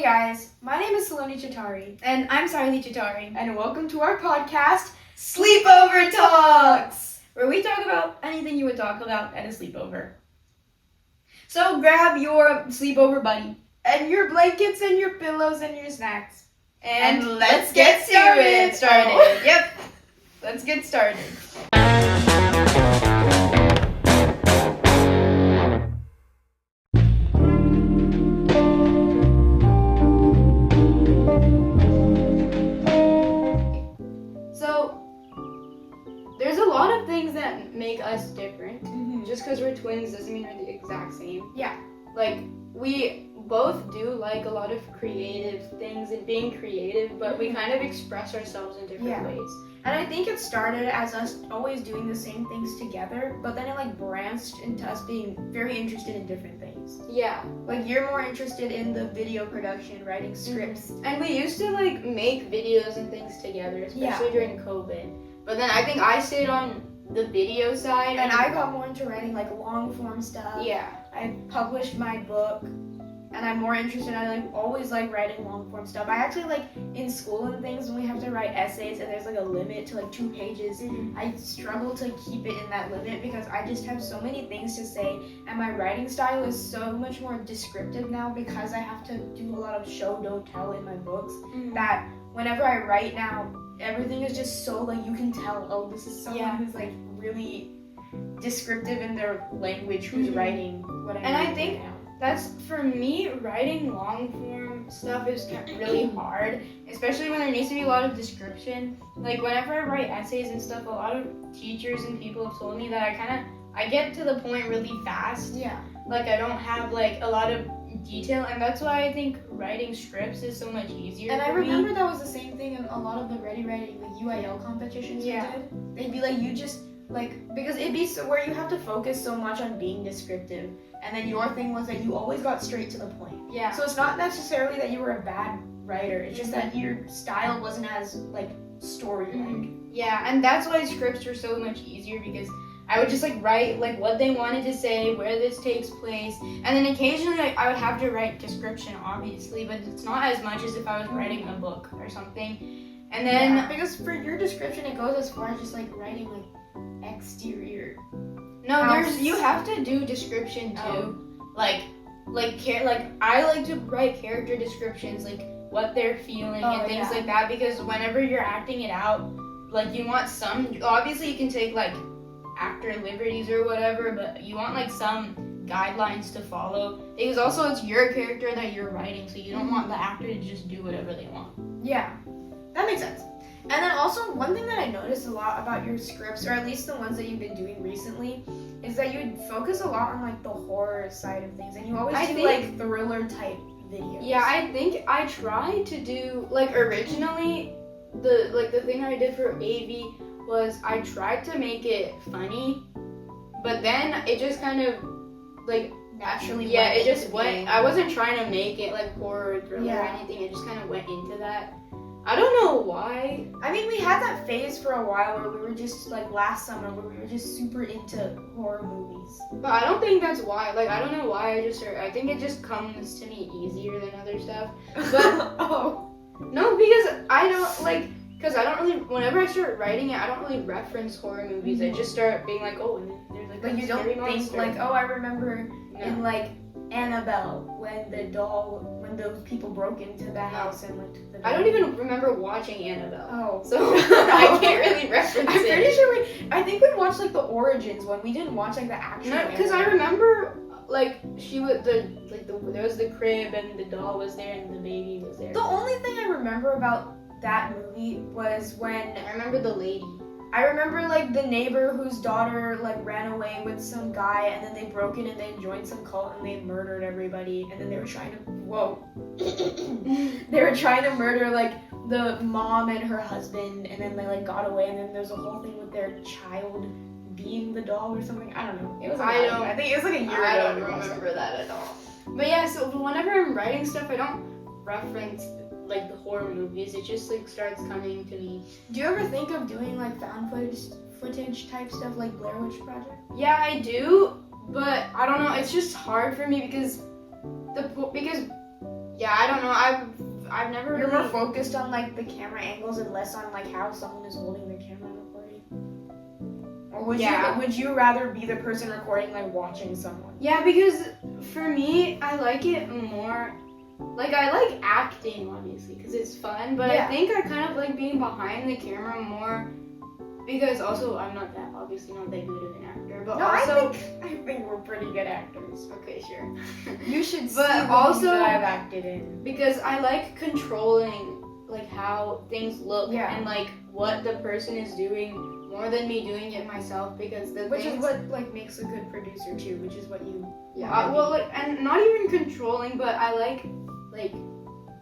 guys, my name is Saloni Chitari. And I'm Sailee, And welcome to our podcast, Sleepover Talks, where we talk about anything you would talk about at a sleepover. So grab your sleepover buddy. And your blankets and your pillows and your snacks. And let's get started. Yep, let's get started. So, there's a lot of things that make us different. Just because we're twins doesn't mean we're the exact same. Yeah. Like, we both do like a lot of creative things and being creative, but we kind of express ourselves in different ways. And I think it started as us always doing the same things together, but then it like branched into us being very interested in different things. Yeah. Like you're more interested in the video production, writing scripts. And we used to like make videos and things together, especially during COVID. But then I think I stayed on the video side. And I got more into writing like long form stuff. Yeah. I published my book. And I'm more interested, I always like writing long form stuff. I actually like in school and things when we have to write essays and there's like a limit to like 2 pages, I struggle to keep it in that limit because I just have so many things to say and my writing style is so much more descriptive now because I have to do a lot of show don't tell in my books that whenever I write now, everything is just so like you can tell, oh, this is someone who's like really descriptive in their language who's writing what I'm And I reading think now. that's, for me, writing long form stuff is really hard, especially when there needs to be a lot of description. Like, whenever I write essays and stuff, a lot of teachers and people have told me that I get to the point really fast. Yeah. Like, I don't have, like, a lot of detail, and that's why I think writing scripts is so much easier And for I remember me. that was the same thing in a lot of the ready writing, the UIL competitions we did. They'd be like, you just, like, because it'd be so where you have to focus so much on being descriptive. And then your thing was that you always got straight to the point. Yeah. So it's not necessarily that you were a bad writer. It's just that your style wasn't as, like, story-like. Yeah, and that's why scripts were so much easier because I would just like write like what they wanted to say, where this takes place, and then occasionally I would have to write description, obviously, but it's not as much as if I was writing a book or something. And then because for your description, it goes as far as just like writing like exterior. you have to do description too, like I like to write character descriptions, like what they're feeling and things like that, because whenever you're acting it out, like you want some. Obviously, you can take like actor liberties or whatever, but you want like some guidelines to follow, because also it's your character that you're writing, so you don't want the actor to just do whatever they want. Yeah, that makes sense. And then also one thing that I noticed a lot about your scripts, or at least the ones that you've been doing recently, is that you focus a lot on like the horror side of things, and you always do like thriller type videos. Yeah, I think I tried to do like originally the thing I did for AV was I tried to make it funny, but then it just kind of like naturally it just went. I wasn't trying to make it like horror or thriller or anything. It just kind of went into that. I don't know why. I mean, we had that phase for a while where we were just like last summer where we were just super into horror movies. But I don't think that's why. Like, I don't know why I think it just comes to me easier than other stuff. But no, because I don't like. Because I don't really, whenever I start writing it, I don't really reference horror movies. I just start being like, oh, and there's like you don't think monster. like, oh, I remember in like Annabelle when those people broke into the house and went to the I don't even remember watching Annabelle. Oh. So I can't really reference I'm it. pretty sure I think we watched like the Origins one. We didn't watch like the actual No, because I remember like there was the crib and the doll was there and the baby was there. The only thing I remember about that movie was when I remember the lady. I remember like the neighbor whose daughter like ran away with some guy and then they broke in and they joined some cult and they murdered everybody and then they were trying to murder like the mom and her husband and then they like got away and then there's a whole thing with their child being the doll or something. I don't know. It was I think it was like a year ago. I don't remember that at all. But yeah, so whenever I'm writing stuff, I don't reference like the horror movies. It just like starts coming to me. Do you ever think of doing like found footage type stuff like Blair Witch Project? Yeah, I do, but I don't know. It's just hard for me because Yeah, I don't know. I've never. You're really... more focused on like the camera angles and less on like how someone is holding their camera recording. Or would you rather be the person recording like watching someone? Yeah, because for me, I like it more. Like I like acting obviously because it's fun, but I think I kind of like being behind the camera more because also I'm not that obviously not that good of an actor, but also I think we're pretty good actors. Okay, sure. You should see But the also movies that I've acted in. Because I like controlling like how things look and like what the person is doing more than me doing it myself because which is what like makes a good producer too, which is what you well like and not even controlling, but I like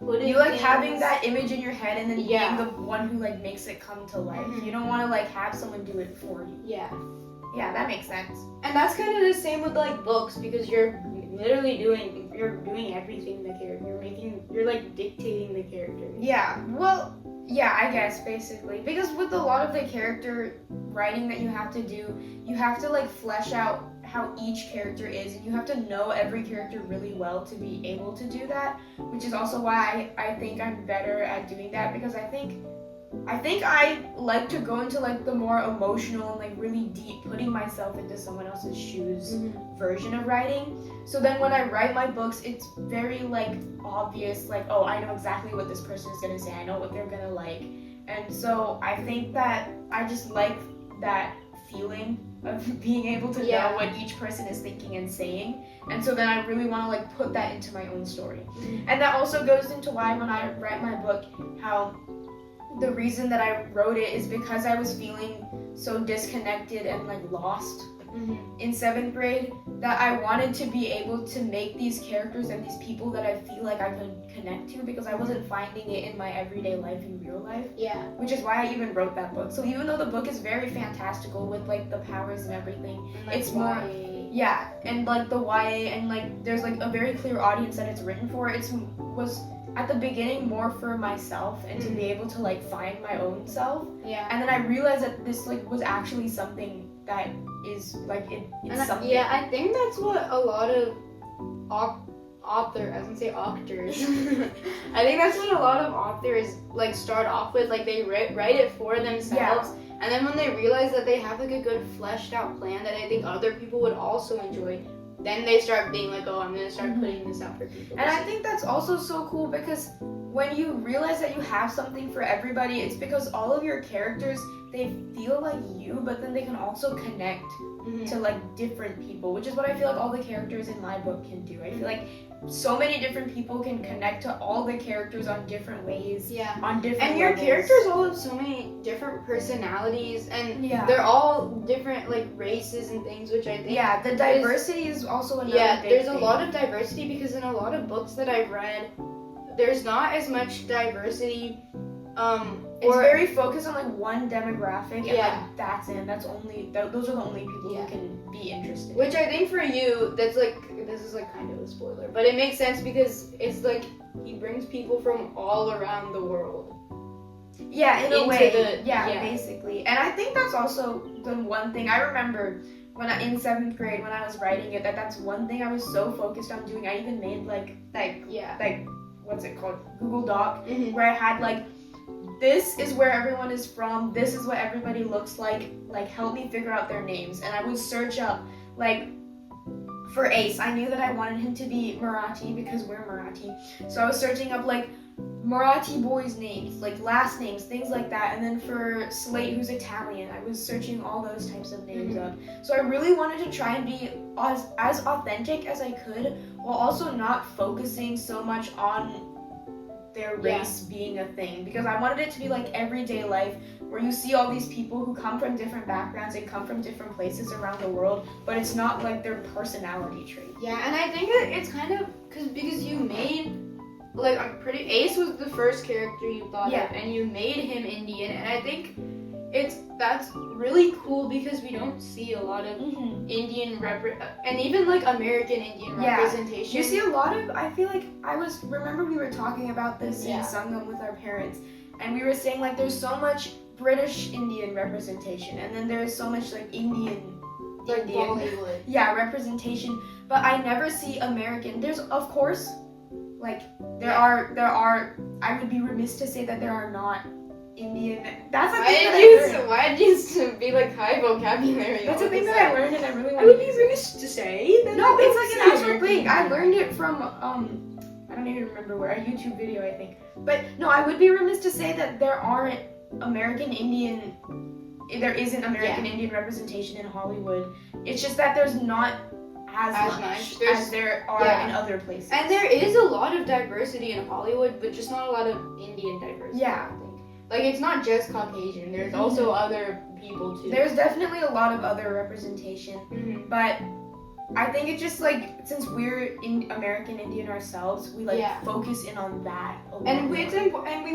putting you like things... having that image in your head and then being the one who like makes it come to life. You don't want to like have someone do it for you. Yeah, that makes sense. And that's kind of the same with like books because you're literally doing everything the character. You're like dictating the character. Yeah. Well, yeah, I guess basically because with a lot of the character writing that you have to do, you have to like flesh out how each character is, and you have to know every character really well to be able to do that, which is also why I think I'm better at doing that because I think I like to go into like the more emotional and like really deep putting myself into someone else's shoes version of writing. So then when I write my books, it's very like obvious, like, oh, I know exactly what this person is gonna say, I know what they're gonna like. And so I think that I just like that feeling of being able to know what each person is thinking and saying. And so then I really want to like put that into my own story. And that also goes into why when I write my book, how the reason that I wrote it is because I was feeling so disconnected and like lost in 7th grade that I wanted to be able to make these characters and these people that I feel like I could connect to because I wasn't finding it in my everyday life in real life. Which is why I even wrote that book. So even though the book is very fantastical with like the powers and everything, and, like, it's more and like the YA and like there's like a very clear audience that it's written for. Was at the beginning more for myself and to be able to like find my own self. And then I realized that this like was actually something that is like it's something. Yeah, I think that's what a lot of authors I think that's what a lot of authors like start off with, like they write it for themselves. And then when they realize that they have like a good fleshed out plan that I think other people would also enjoy, then they start being like, oh, I'm going to start putting this out for people. And I think that's also so cool because when you realize that you have something for everybody, it's because all of your characters, they feel like you, but then they can also connect to like different people, which is what I feel like all the characters in my book can do. I feel like so many different people can connect to all the characters on different ways. On different And your levels. characters all have so many different personalities, and they're all different like races and things, which I think the diversity is also another big there's thing. a lot of diversity because in a lot of books that I've read, there's not as much diversity. It's very focused on like one demographic, and like that's it. That's only those are the only people who can be interested. Which I think for you, that's like this is like kind of a spoiler, but it makes sense because it's like he brings people from all around the world. Yeah, in a way. Basically. And I think that's also the one thing I remember when in 7th grade when I was writing it. That's one thing I was so focused on doing. I even made like what's it called, Google Doc, where I had like, this is where everyone is from, this is what everybody looks like help me figure out their names. And I would search up, like, for Ace, I knew that I wanted him to be Marathi because we're Marathi. So I was searching up, like, Marathi boys' names, like last names, things like that. And then for Slate, who's Italian, I was searching all those types of names up. So I really wanted to try and be as authentic as I could, while also not focusing so much on their race being a thing, because I wanted it to be like everyday life where you see all these people who come from different backgrounds and come from different places around the world, but it's not like their personality trait. And I think that it's kind of because you made like Ace was the first character you thought of, and you made him Indian, and I think that's really cool because we don't see a lot of Indian and even like American Indian representation. You see a lot of, I feel like remember we were talking about this in Sangam with our parents, and we were saying like there's so much British Indian representation, and then there's so much like Indian Bollywood. representation, but I never see American. There's of course like there are. I would be remiss to say that there are not Indian. That's a thing that I learned. Why did you be like high vocabulary? That's a thing that I learned, and I really want. I would be remiss to say that. No, it's like an actual thing. I learned it from I don't even remember where, a YouTube video, I think. But no, I would be remiss to say that there aren't American Indian. There isn't American Indian representation in Hollywood. It's just that there's not as much as there are in other places. And there is a lot of diversity in Hollywood, but just not a lot of Indian diversity. Yeah. I think. Like, it's not just Caucasian. There's also other people, too. There's definitely a lot of other representation. Mm-hmm. But I think it's just, like, since we're in American Indian ourselves, we, like, focus in on that a lot. And we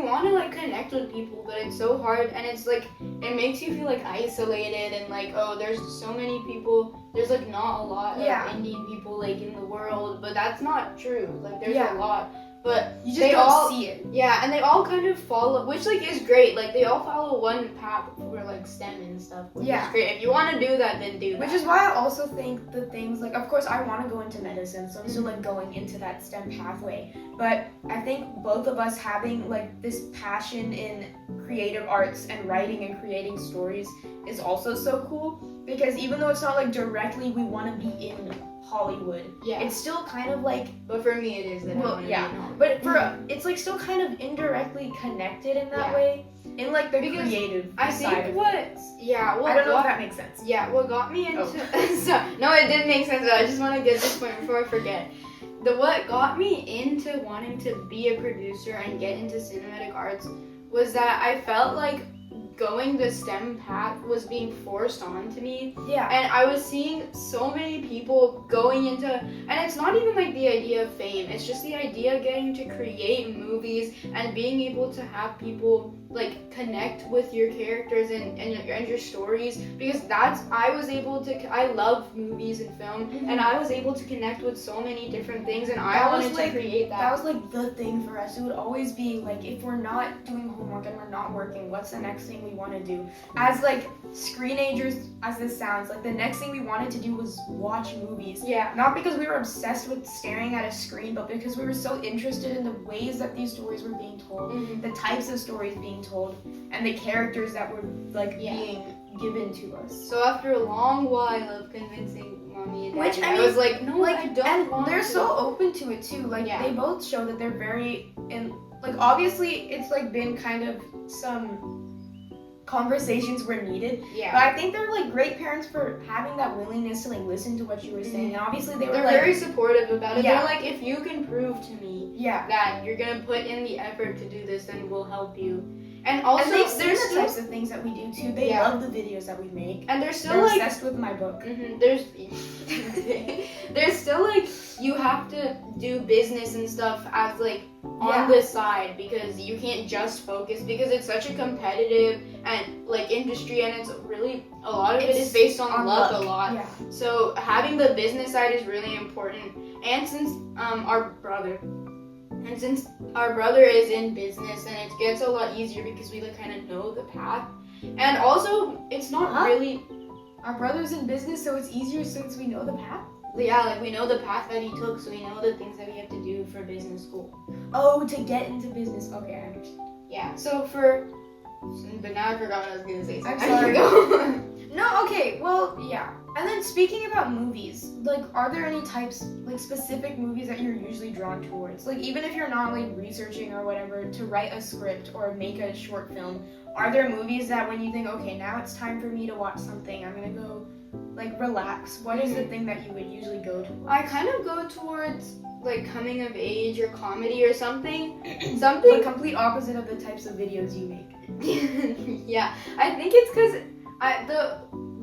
want to, like, connect with people, but it's so hard. And it's, like, it makes you feel, like, isolated and, like, oh, there's so many people. There's, like, not a lot of Indian people, like, in the world. But that's not true. Like, there's a lot. But you just don't see it. Yeah, and they all kind of follow, which, like, is great. Like, they all follow one path for, like, STEM and stuff, which is great. If you want to do that, then do that. Which is why I also think the things, like, of course, I want to go into medicine, so I'm still, like, going into that STEM pathway. But I think both of us having, like, this passion in creative arts and writing and creating stories is also so cool. Because even though it's not, like, directly we want to be in Hollywood, it's still kind of like, but for me it is that I want to be in Hollywood. But for it's like still kind of indirectly connected in that way, in like the creative side of things. I don't know if that makes sense. Yeah, what got me into no, it didn't make sense. I just want to get this point before I forget. What got me into wanting to be a producer and get into cinematic arts was that I felt like going the STEM path was being forced onto me. Yeah. And I was seeing so many people going into, and it's not even like the idea of fame, it's just the idea of getting to create movies and being able to have people like connect with your characters and your stories, because I love movies and film, and I was able to connect with so many different things, and I wanted to create that. That was like the thing for us. It would always be like, if we're not doing homework and we're not working, what's the next thing we want to do? As like screenagers, as this sounds, like the next thing we wanted to do was watch movies. Yeah. Not because we were obsessed with staring at a screen, but because we were so interested in the ways that these stories were being told, the types of stories being told, and the characters that were like being given to us. So after a long while of convincing mommy and daddy, I was like, no, I don't want they're to. so open to it too. Like they both show that they're very, and like obviously it's like been kind of some conversations were needed. Yeah. But I think they're like great parents for having that willingness to like listen to what you were saying. And obviously they're like, very supportive about it. They're like, if you can prove to me that you're gonna put in the effort to do this, then we'll help you. And also, and there's the types of things that we do too. They love the videos that we make. And they're still they're like obsessed with my book. There's still like you have to do business and stuff as like on the side, because you can't just focus, because it's such a competitive and like industry, and it's really a lot of it is based on luck a lot. Yeah. So having the business side is really important. And since our brother is in business, and it gets a lot easier because we like kind of know the path. And also it's not really, our brother's in business, so it's easier since we know the path. Yeah, like we know the path that he took, so we know the things that we have to do for business school. Oh, to get into business. Okay, I understand. Yeah. But now I forgot what I was gonna say. So I'm sorry. No, okay, well, yeah. And then speaking about movies, like, are there any types, like, specific movies that you're usually drawn towards? Like, even if you're not, like, researching or whatever to write a script or make a short film, are there movies that when you think, okay, now it's time for me to watch something, I'm gonna go, like, relax? What is the thing that you would usually go towards? I kind of go towards, like, coming of age or comedy or something. The complete opposite of the types of videos you make. Yeah, I think it's because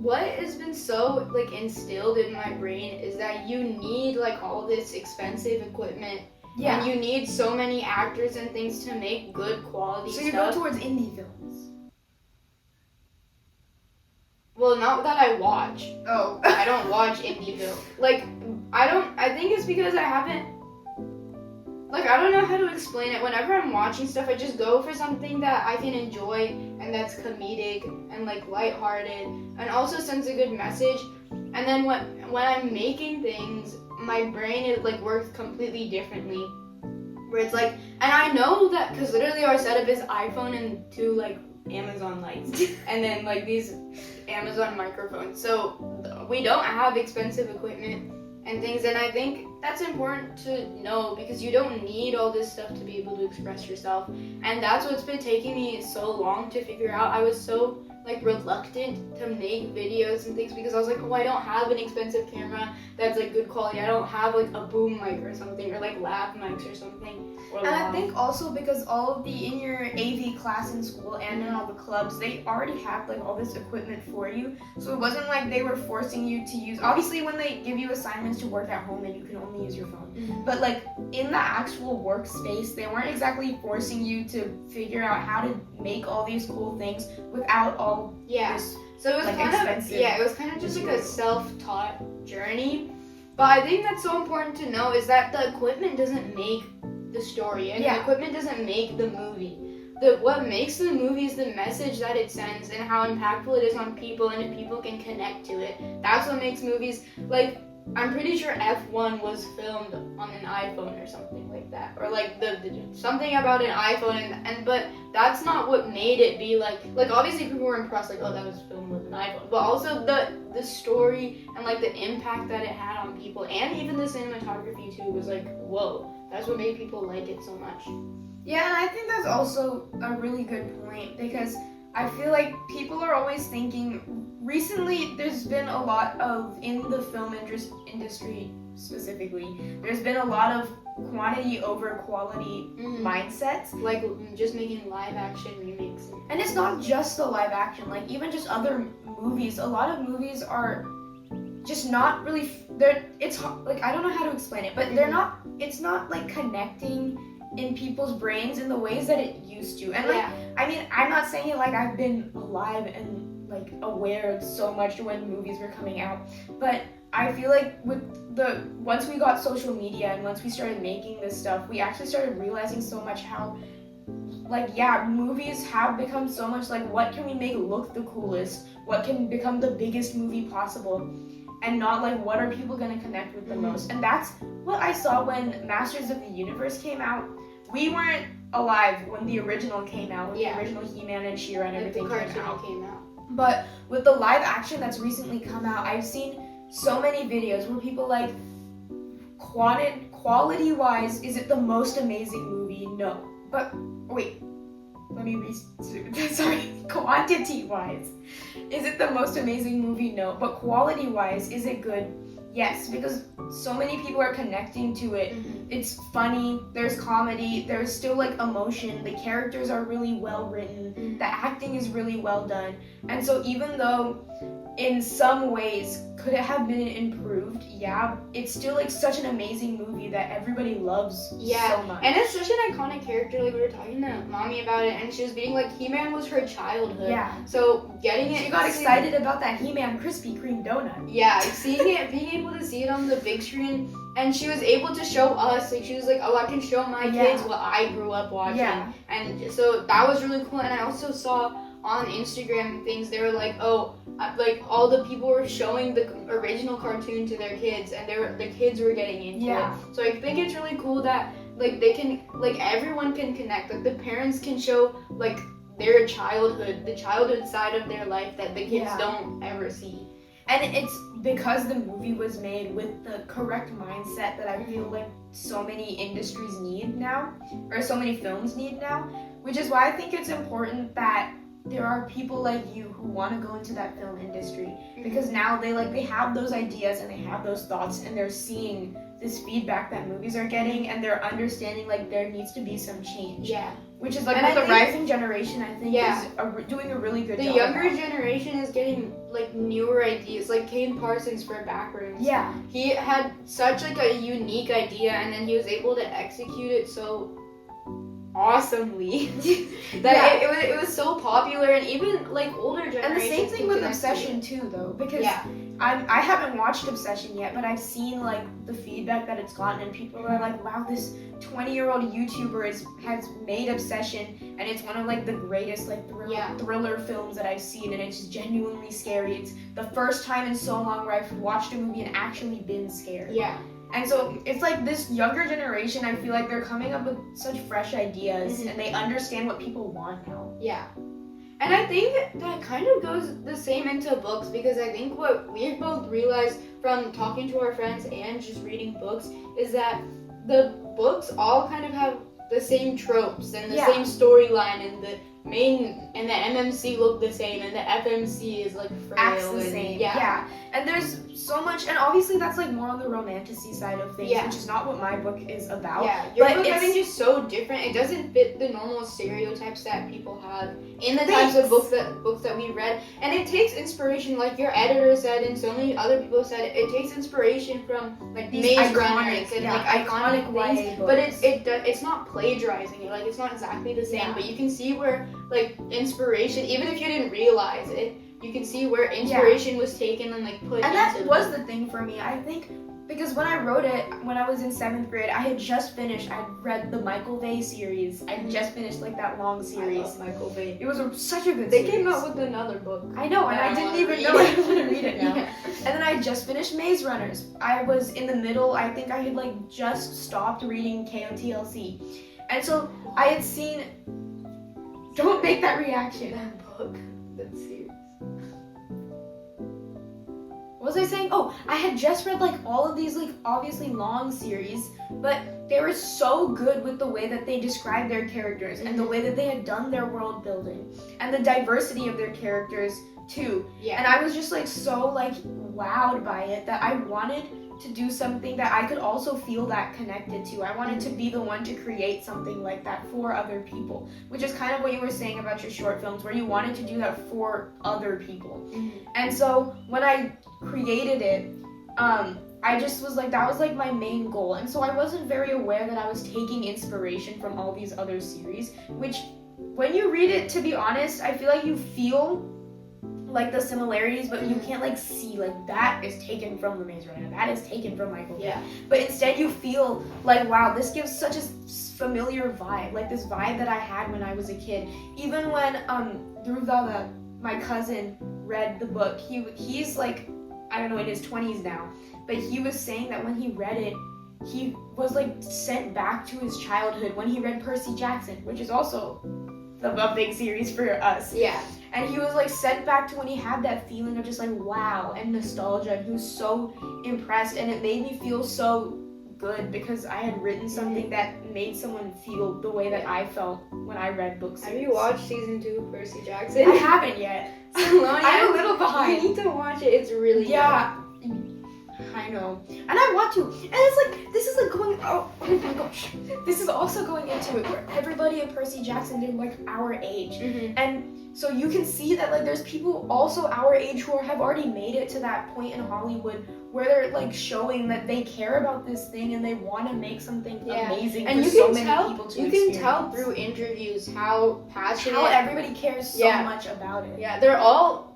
what has been so like instilled in my brain is that you need like all this expensive equipment. Yeah. And you need so many actors and things to make good quality stuff. So you go towards indie films? Well, not that I watch. Oh. I don't watch indie films. Like, I think it's because I don't know how to explain it. Whenever I'm watching stuff, I just go for something that I can enjoy and that's comedic and like lighthearted and also sends a good message. And then when I'm making things, my brain like works completely differently. where it's like, and I know that because literally our setup is iPhone and 2 like Amazon lights and then like these Amazon microphones, so we don't have expensive equipment and things, and I think that's important to know because you don't need all this stuff to be able to express yourself, and that's what's been taking me so long to figure out. I was so like reluctant to make videos and things because I was like, oh, I don't have an expensive camera that's like good quality. I don't have like a boom mic or something, or like lav mics or something. And I think also because all of the in your AV class in school and in all the clubs, they already have like all this equipment for you. So it wasn't like they were forcing you to use. Obviously, when they give you assignments to work at home, then you can only use your phone. Mhm. But like in the actual workspace, they weren't exactly forcing you to figure out how to make all these cool things without all this. So it was like, kind of expensive it was kind of just like a material. self-taught journey. But I think that's so important to know is that the equipment doesn't make the story, and the equipment doesn't make the movie. What makes the movie is the message that it sends and how impactful it is on people, and if people can connect to it. That's what makes movies, like, I'm pretty sure F1 was filmed on an iPhone or something like that, or like the something about an iPhone, and but that's not what made it be like obviously people were impressed, like, oh, that was filmed with an iPhone, but also the story and like the impact that it had on people, and even the cinematography too was like, whoa, that's what made people like it so much. Yeah, and I think that's also a really good point because I feel like people are always thinking, recently there's been a lot of, in the film industry specifically, there's been a lot of quantity over quality mindsets. Like just making live action remakes. And it's not just the live action, like even just other movies. A lot of movies are just not really, it's like, I don't know how to explain it, but it's not like connecting in people's brains in the ways that it used to. And like, I mean, I'm not saying it like I've been alive and like aware of so much when movies were coming out, but I feel like with once we got social media and once we started making this stuff, we actually started realizing so much how, like, movies have become so much like, what can we make look the coolest? What can become the biggest movie possible? And not like, what are people gonna connect with the most? And that's what I saw when Masters of the Universe came out. We weren't alive when the original came out, when the original He-Man and She-Ra and everything came out. But with the live action that's recently come out, I've seen so many videos where people like, quality-wise, is it the most amazing movie? No. But, wait, let me sorry, quantity-wise, is it the most amazing movie? No. But quality-wise, is it good? Yes, because so many people are connecting to it. It's funny, there's comedy, there's still like emotion, the characters are really well written, the acting is really well done. And so even though in some ways could it have been improved, it's still like such an amazing movie that everybody loves so much. And it's such an iconic character. Like, we were talking to mommy about it, and she was being like, He-Man was her childhood. So getting it, she got excited about that He-Man Krispy Kreme donut. Seeing it, being able to see it on the big screen, and she was able to show us, like, she was like, oh, I can show my kids what I grew up watching. And so that was really cool. And I also saw on Instagram things, they were like, oh, like all the people were showing the original cartoon to their kids, and the kids were getting into it. So I think it's really cool that like they can, like, everyone can connect. Like the parents can show like their childhood, the childhood side of their life that the kids don't ever see. And it's because the movie was made with the correct mindset that I feel like so many industries need now, or so many films need now, which is why I think it's important that there are people like you who want to go into that film industry, because now they have those ideas and they have those thoughts, and they're seeing this feedback that movies are getting, and they're understanding like there needs to be some change. Which is like, and with the rising generation, I think is doing a really good job. The younger generation is getting like newer ideas, like Kane Parsons for Backrooms. He had such like a unique idea, and then he was able to execute it so awesomely that it was so popular, and even like older generations. And the same thing with Obsession too, though, because I haven't watched Obsession yet, but I've seen like the feedback that it's gotten, and people are like, wow, this 20-year-old YouTuber has made Obsession, and it's one of like the greatest like thriller films that I've seen, and it's genuinely scary. It's the first time in so long where I've watched a movie and actually been scared. And so it's like this younger generation, I feel like they're coming up with such fresh ideas and they understand what people want now. Yeah. And I think that kind of goes the same into books, because I think what we've both realized from talking to our friends and just reading books is that the books all kind of have the same tropes and the same storyline, and the main and the MMC look the same, and the FMC is like frail. Acts the same. Yeah. And there's so much, and obviously that's like more on the romantasy side of things, which is not what my book is about. Yeah, your book I think is so different. It doesn't fit the normal stereotypes that people have in the types of books that we read. And it takes inspiration, like your editor said, and so many other people said, it takes inspiration from like these Maze Runners and like iconic things. YA But it's not plagiarizing it. Like it's not exactly the same, but you can see where like inspiration, even if you didn't realize it, you can see where inspiration was taken and like put. And that was the thing for me, I think, because when I wrote it, when I was in 7th grade, I had just finished. I read the Michael Bay series. I had just finished like that long series. I love Michael Bay. It was such a good. They series. came out with another book. I know, and I didn't even know I want to read it now. And then I just finished Maze Runners. I was in the middle. I think I had like just stopped reading KOTLC, and so I had seen. Don't make that reaction. That book. That series. What was I saying? Oh, I had just read like all of these like obviously long series, but they were so good with the way that they described their characters and the way that they had done their world building and the diversity of their characters too. Yeah. And I was just like so like wowed by it that I wanted to do something that I could also feel that connected to. I wanted to be the one to create something like that for other people, which is kind of what you were saying about your short films, where you wanted to do that for other people. And so when I created it, I just was like, that was like my main goal. And so I wasn't very aware that I was taking inspiration from all these other series, which when you read it, to be honest, I feel like you feel like the similarities, but you can't like see like that is taken from the Maze Runner, that is taken from Michael Bay. But instead you feel like, wow, this gives such a familiar vibe, like this vibe that I had when I was a kid. Even when Dhruv, my cousin, read the book, he's like, I don't know, in his 20s now, but he was saying that when he read it, he was like sent back to his childhood when he read Percy Jackson, which is also a big series for us. Yeah. And he was like sent back to when he had that feeling of just like wow and nostalgia, and he was so impressed, and it made me feel so good because I had written something that made someone feel the way that I felt when I read books. Have you watched season 2 of Percy Jackson? I haven't yet. Saloni, I'm a little behind. You need to watch it. It's really good. I know. And I want to. And it's like, this is like going, oh my gosh. This is also going into it where everybody in Percy Jackson, they're like our age. And so you can see that like there's people also our age who have already made it to that point in Hollywood where they're like showing that they care about this thing and they want to make something amazing and for so many people to experience. You can tell through interviews how passionate, how everybody cares so much about it. Yeah, they're all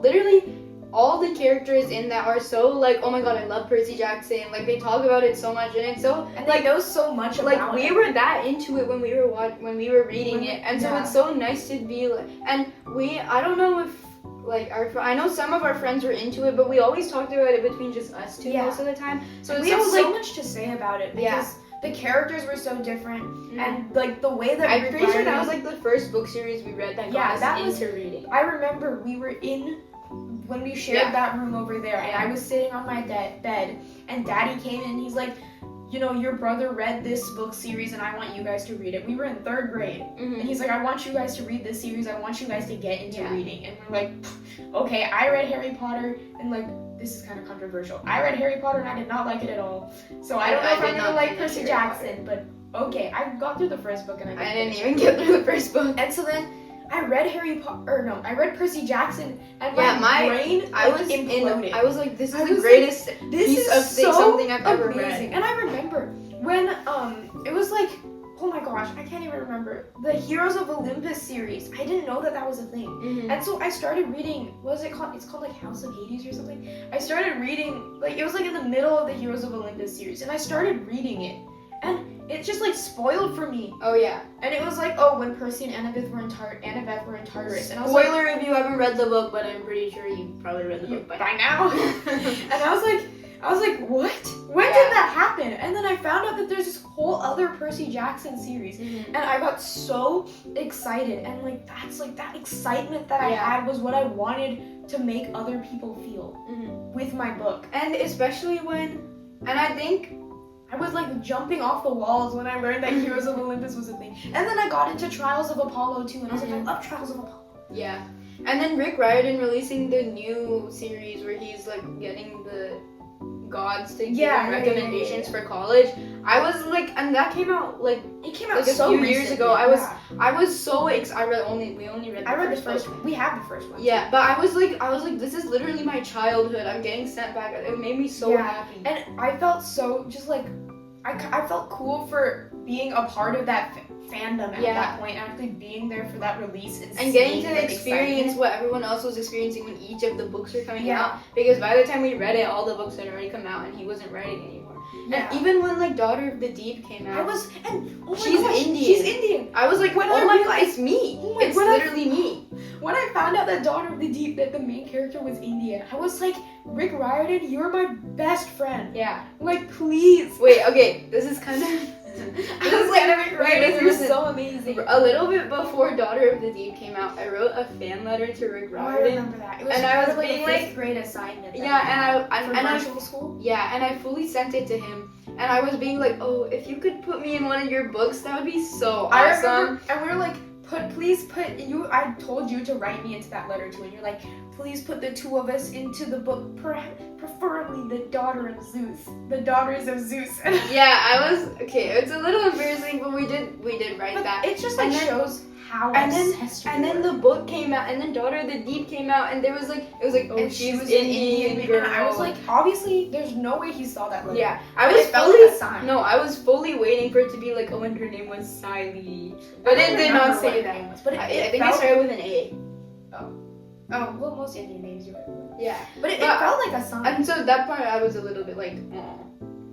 literally all the characters in that are so like, oh my god, I love Percy Jackson. Like they talk about it so much, and it's so and like they know so much about like we were that into it when we were reading it, and so it's so nice to be like, and I don't know if like I know some of our friends were into it, but we always talked about it between just us two most of the time. So we have so much to say about it because the characters were so different, and like the way that I'm pretty sure that was like the first book series we read that got us into reading. I remember we were when we shared that room over there, and I was sitting on my bed, and Daddy came in and he's like, you know, your brother read this book series and I want you guys to read it. We were in 3rd grade, and he's like, I want you guys to read this series. I want you guys to get into reading. And we're like, okay, I read Harry Potter, and like, this is kind of controversial. I read Harry Potter and I did not like it at all. So I don't know if I'm gonna like Percy Jackson, but okay, I got through the first book and I didn't even get through the first book. And so then I read I read Percy Jackson, and my brain imploded. I was like, this is the greatest piece of something I've ever read. And I remember when it was like, oh my gosh, I can't even remember, the Heroes of Olympus series. I didn't know that was a thing. And so I started reading, what is it called? It's called like House of Hades or something. I started reading, like it was like in the middle of the Heroes of Olympus series, and I started reading it. And it just like spoiled for me. Oh yeah. And it was like, oh, when Percy and Annabeth were in Tartarus. And I was spoiler if you haven't read the book, but I'm pretty sure you probably read the book by now. And I was like, I was like, what? When did that happen? And then I found out that there's this whole other Percy Jackson series. And I got so excited. And like, that's like, that excitement that I had was what I wanted to make other people feel with my book. And especially and I think, I was like jumping off the walls when I learned that Heroes of Olympus was a thing. And then I got into Trials of Apollo too, and I was like, I love Trials of Apollo. Yeah. And then Rick Riordan releasing the new series where he's like getting the gods to give him recommendations for college. I was like, and that came out like it came out like so a few years ago. Yeah. I was so excited. We only read the first one. We have the first one. Yeah, but I was like, this is literally my childhood. I'm getting sent back. It made me so happy. And I felt so just like I felt cool for being a part of that fandom at that point, actually being there for that release and getting to experience what everyone else was experiencing when each of the books were coming out. Because by the time we read it, all the books had already come out, and he wasn't writing anymore. Yeah. And even when like Daughter of the Deep came out, she's Indian. She's Indian. I was like, oh my god, it's me. It's literally me. When I found out that Daughter of the Deep, that the main character was Indian, I was like, Rick Riordan, you're my best friend. Yeah. Like, please. Wait, okay, this is kind of... It was so amazing. A little bit before Daughter of the Deep came out, I wrote a fan letter to Rick Riordan. I remember that. It was and I was like being a 5th grade assignment. Virtual school. Yeah, and I fully sent it to him. And I was being like, oh, if you could put me in one of your books, that would be so awesome. I remember, and we were like, I told you to write me into that letter too, and you're like, please put the two of us into the book, preferably the daughters of Zeus. Yeah, I was, okay, it's a little embarrassing, but we did write that. It just like shows how and then the book came out, and then Daughter of the Deep came out, and it was like, oh, and she's an Indian girl. And I was like, obviously, there's no way he saw that letter. Yeah, I was fully waiting for it to be like, oh, and her name was Sailee. But it did not say that. But I think it started with an A. Oh, well, most Indian names are. Yeah. But it felt like a sign. And so that part I was a little bit like, oh.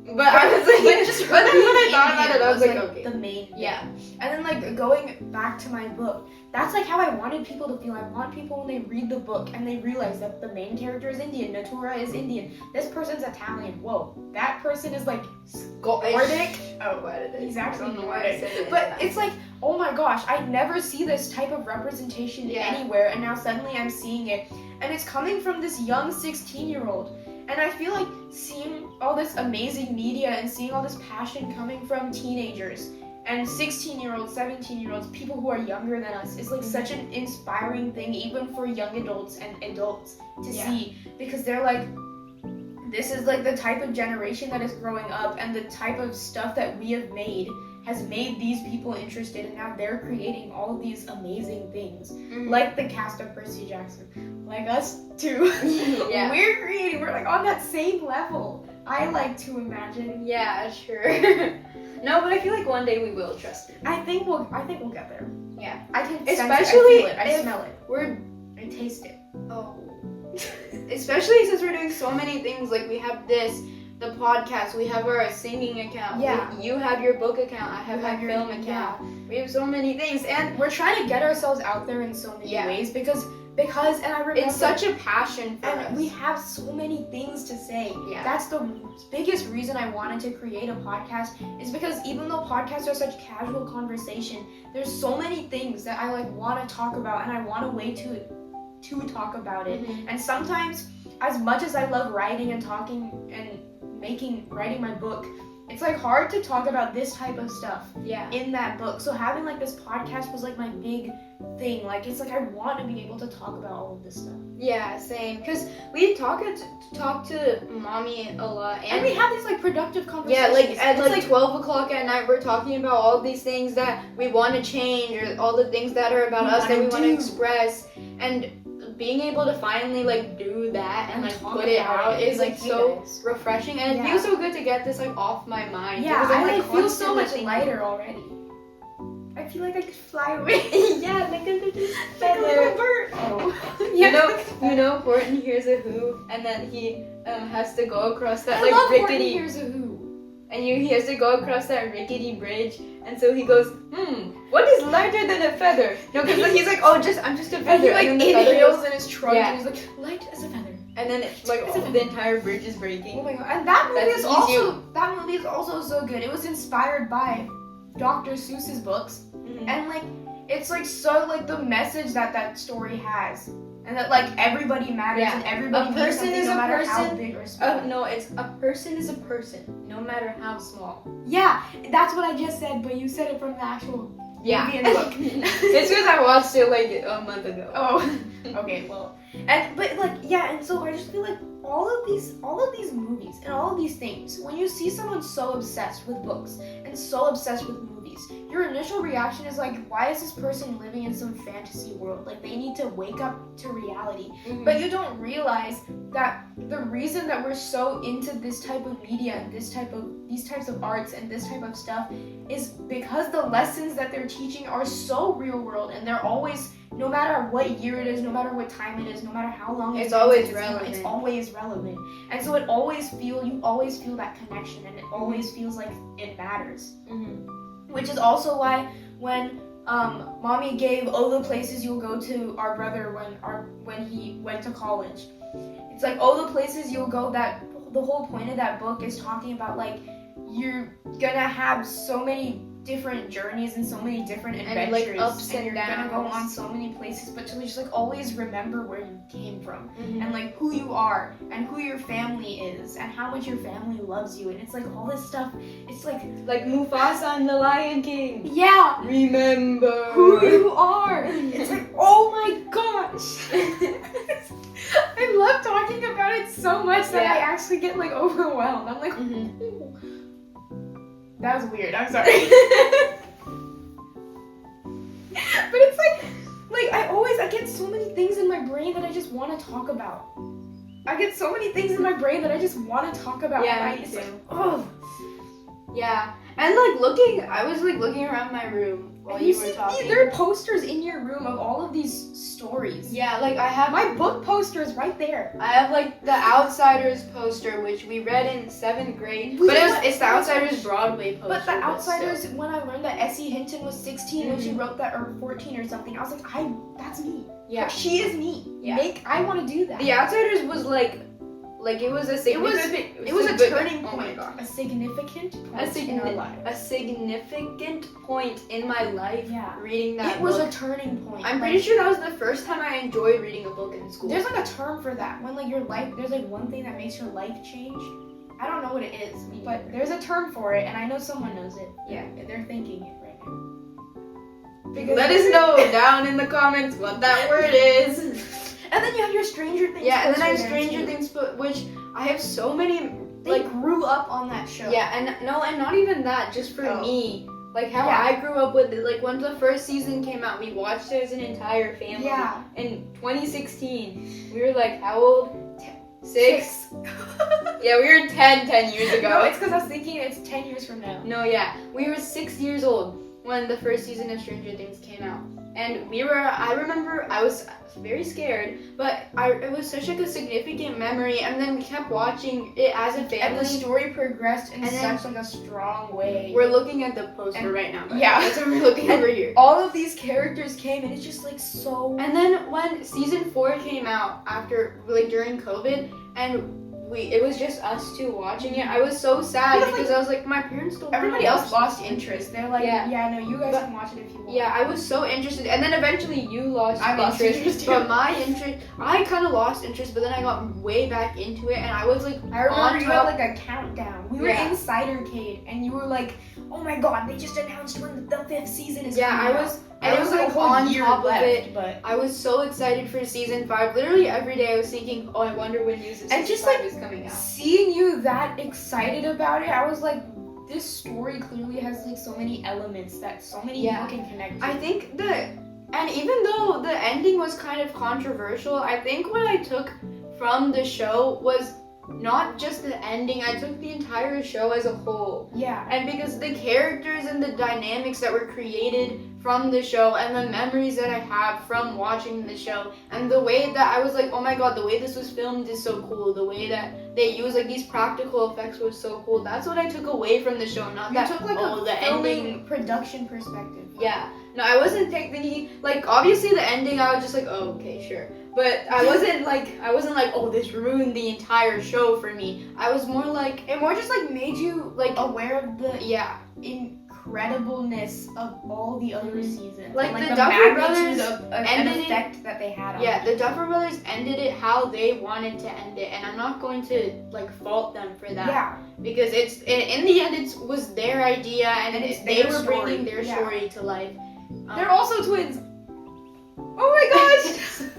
But I was like, but then when I thought about it, I was like, okay. The main thing. Yeah. And then like going back to my book, that's like how I wanted people to feel. I want people when they read the book and they realize that the main character is Indian, Natura is Indian, this person's Italian. Whoa, that person is like Nordic. Oh, why did he's actually Nordic. But it's like, oh my gosh, I never see this type of representation anywhere, and now suddenly I'm seeing it, and it's coming from this young 16-year-old. And I feel like seeing all this amazing media and seeing all this passion coming from teenagers and 16-year-olds, 17-year-olds, people who are younger than us, is like such an inspiring thing, even for young adults and adults to see, because they're like, this is like the type of generation that is growing up, and the type of stuff that we have made has made these people interested, and now they're creating all of these amazing things, like the cast of Percy Jackson, like us too. We're like on that same level. I like to imagine. Yeah, sure. No, but I feel like one day we will, trust me. I think we'll get there. Yeah. I can especially sense it, I feel it, I smell it. I taste it. Oh. Especially since we're doing so many things, like we have this, the podcast, we have our singing account, you have your book account, I have my film account, we have so many things, and we're trying to get ourselves out there in so many ways, because and I remember it's such a passion for us. We have so many things to say. Yeah. That's the biggest reason I wanted to create a podcast, is because even though podcasts are such casual conversation, there's so many things that I like want to talk about, and I want a way to talk about it. And sometimes, as much as I love writing and talking and writing my book, it's like hard to talk about this type of stuff in that book. So having like this podcast was like my big thing. Like it's like I want to be able to talk about all of this stuff. Yeah, same. Because we talk to mommy a lot, and we have these like productive conversations. Yeah, like at like 12 o'clock at night, we're talking about all these things that we want to change, or all the things that are about us that we want to express, and being able to finally like do that and like put it out is like so refreshing, and it feels so good to get this like off my mind. Yeah, I like feel so much lighter already. I feel like I could fly away. Yeah, like a little feather. Bird. Oh. You know, Horton hears a who, and then he has to go across that like rickety. Horton hears a who. And he has to go across that rickety bridge, and so he goes, what is lighter than a feather? No, because he's like, I'm just a feather. And he like inhales in his trunk, and he's like, light as a feather. and then it's like the entire bridge is breaking. Oh my god! And that movie That's is also so good. It was inspired by Dr. Seuss's books, and like it's like so like the message that story has, and that like everybody matters and everybody means something no matter how big or small. No, it's a person is a person, no matter how small. Yeah, that's what I just said, but you said it from the actual movie and book. It's because I watched it like a month ago. Oh, okay, well, but like and so I just feel like all of these movies and all of these things, when you see someone so obsessed with books and so obsessed with movies, your initial reaction is like, why is this person living in some fantasy world? Like they need to wake up to reality. But you don't realize that the reason that we're so into this type of media and these types of arts and this type of stuff is because the lessons that they're teaching are so real world, and they're always, no matter what year it is, no matter what time it is, no matter how long it's always relevant. It's always relevant. And so you always feel that connection, and it always feels like it matters. Which is also why when mommy gave all the places you'll go to our brother when he went to college, it's like all the places you'll go, that the whole point of that book is talking about like you're gonna have so many different journeys and so many different adventures, and like ups and you're downs. gonna go on so many places, but to just like always remember where you came from and like who you are and who your family is and how much your family loves you, and it's like all this stuff. It's like Mufasa and the Lion King. Yeah, remember who you are. It's like, oh my gosh. I love talking about it so much that I actually get like overwhelmed. I'm like, ooh. That was weird. I'm sorry. But it's like I get so many things in my brain that I just want to talk about. I get so many things in my brain that I just want to talk about. Yeah, me too. Like, oh. Yeah, and I was looking around my room while you were talking. There are posters in your room of all of these stories. Yeah, I have my book posters right there. I have the Outsiders poster, which we read in 7th grade. It's the Outsiders Broadway poster. But the Outsiders, when I learned that Essie Hinton was 16 when she wrote that, or 14 or something, I was like, that's me. Yeah, she is me. Yeah, I want to do that. The Outsiders was it was a significant. It was a turning point. Oh my God. A significant point in our life. A significant point in my life. Yeah. Reading that. It was a turning point. I'm pretty sure that was the first time I enjoyed reading a book in school. There's a term for that, when your life. There's one thing that makes your life change. I don't know what it is, but there's a term for it, and I know someone knows it. Yeah. They're thinking it right now. Because let us know down in the comments what that word is. And then you have your Stranger Things. Yeah, and then I have Stranger Things, which I have so many. They grew up on that show. Yeah, and not even that. Just for me, how I grew up with it. When the first season came out, we watched it as an entire family. Yeah. In 2016, we were how old? 6. Yeah, we were 10 years ago. No, it's because I was thinking it's 10 years from now. No, yeah, we were 6 years old when the first season of Stranger Things came out. And I remember I was very scared, but it was such a significant memory, and then we kept watching it as a family. And the story progressed in such a strong way. We're looking at the poster right now. Yeah. That's what we're looking over here. All of these characters came, and it's just so... And then when season 4 came out, after, during COVID, and it was just us two watching it. I was so sad because I was my parents don't. Everybody else lost interest. They're no, you guys can watch it if you want. Yeah, I was so interested, and then eventually you lost interest. But my interest, I kind of lost interest, but then I got way back into it, and I was I remember you had a countdown. We were in Cidercade, and you were oh my God, they just announced when the 5th season is coming out. And it was a whole on year top left, of it. But I was so excited for season 5. Literally every day I was thinking, oh, I wonder when season 5 is coming out. Seeing you that excited about it, I was this story clearly has so many elements that so many people can connect to. I think and even though the ending was kind of controversial, I think what I took from the show was not just the ending, I took the entire show as a whole. Yeah. And because the characters and the dynamics that were created from the show, and the memories that I have from watching the show, and the way that I was oh my God, the way this was filmed is so cool. The way that they use these practical effects was so cool. That's what I took away from the show. Not you that took the a ending production perspective. Yeah. No, I wasn't thinking, like, obviously the ending, I was just like, oh, okay, sure. But I wasn't like, oh, this ruined the entire show for me. I was more like, It more just like made you like aware of the yeah. incredibleness of all the other seasons. Like, and, the Duffer magnitude Brothers of ended an it- effect that they had on Yeah, it. the Duffer Brothers ended it how they wanted to end it, and I'm not going to like fault them for that. Yeah. Because it's in the end it was their idea, and And it's they their were story. bringing their Yeah. story to life. They're also twins. Oh my gosh!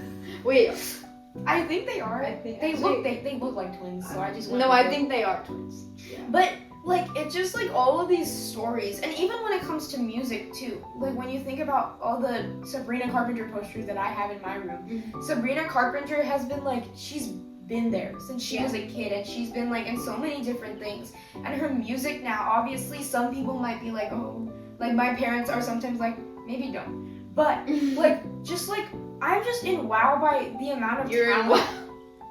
Wait, I think they are. I think They actually- look like twins, so I just no, I think they are twins. Yeah. But like it's just like all of these stories, and even when it comes to music too. Like when you think about all the Sabrina Carpenter posters that I have in my room, Sabrina Carpenter has been like she's been there since she was a kid, and she's been like in so many different things. And her music now, obviously, some people might be like, oh, like my parents are sometimes like, maybe don't, but like just like I'm just in wow by the amount of You're in talent.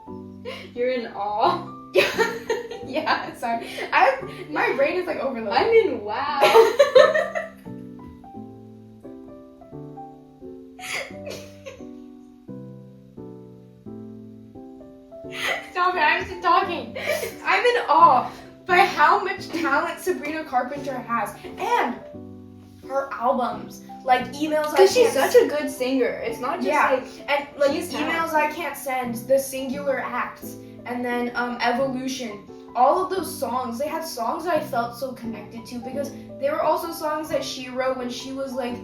wow. You're in awe. Yeah, sorry. My brain is like overloaded. I'm in wow. Stop it, I'm still talking. I'm in awe by how much talent Sabrina Carpenter has. And her albums. Like emails I Because she's can't such a good singer. It's not just like and like she's emails I can't send, the singular acts, and then evolution. All of those songs, they had songs that I felt so connected to because they were also songs that she wrote when she was like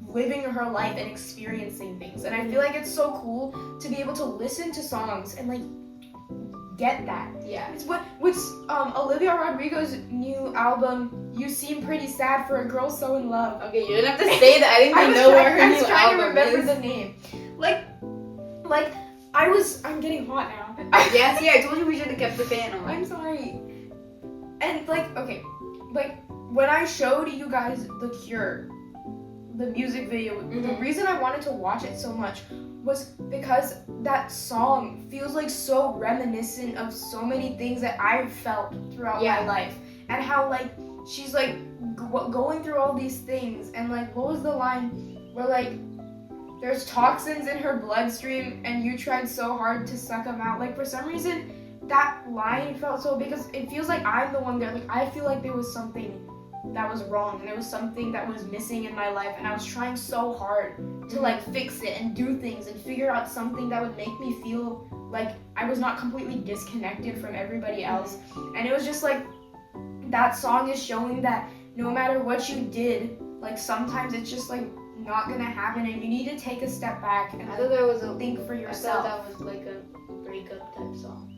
living her life and experiencing things. And I feel like it's so cool to be able to listen to songs and like get that. yeah. It's what with Olivia Rodrigo's new album, You Seem Pretty Sad for a Girl So in Love. Okay, you didn't have to say that. I think I know where her I new was trying to album remember is. the name. I'm getting hot now. Yeah, see, I told you we should have kept the fan on. I'm sorry. And like, okay, like when I showed you guys The Cure, the music video, the reason I wanted to watch it so much was because that song feels like so reminiscent of so many things that I've felt throughout my life, and how like she's like going through all these things, and like what was the line where like there's toxins in her bloodstream and you tried so hard to suck them out. Like for some reason that line felt so, because it feels like I'm the one there. Like I feel like there was something that was wrong and there was something that was missing in my life, and I was trying so hard to like fix it and do things and figure out something that would make me feel like I was not completely disconnected from everybody else. And it was just like that song is showing that no matter what you did, like sometimes it's just like not gonna happen, and you need to take a step back and I thought that was a think for I thought yourself. that was like a breakup type song.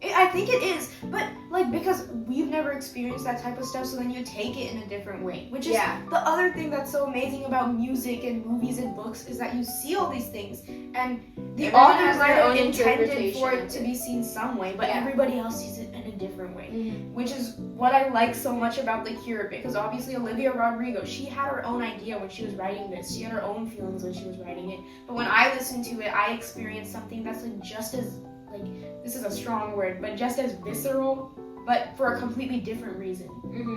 I think it is, but like because we've never experienced that type of stuff, so then you take it in a different way. Which is the other thing that's so amazing about music and movies and books, is that you see all these things, and the Everyone author has might their have own intended interpretation for of it to it. be seen some way, but everybody else sees it in a different way. Mm-hmm. Which is what I like so much about The Cure, because obviously Olivia Rodrigo, she had her own idea when she was writing this. She had her own feelings when she was writing it. But when I listened to it, I experienced something that's like just as, like, this is a strong word, but just as visceral, but for a completely different reason.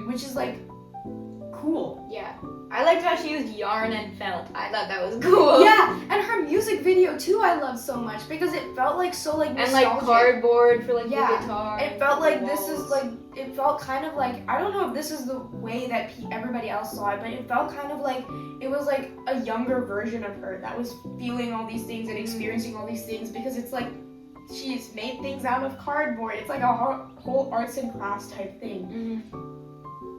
Which is like cool. Yeah. I liked how she used yarn and felt. I thought that was cool. Yeah, and her music video too I loved so much, because it felt like so like And nostalgic. like cardboard for like the guitar. It felt like the this is walls. like, it felt kind of like, I don't know if this is the way that everybody else saw it, but it felt kind of like it was like a younger version of her that was feeling all these things and experiencing all these things, because it's like she's made things out of cardboard. It's like a whole arts and crafts type thing.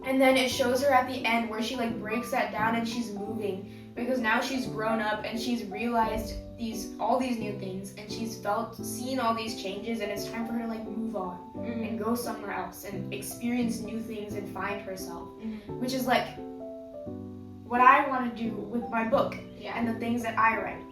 And then it shows her at the end where she like breaks that down and she's moving, because now she's grown up and she's realized all these new things, and she's seen all these changes, and it's time for her to like move on and go somewhere else and experience new things and find herself, which is like what I want to do with my book and the things that I write.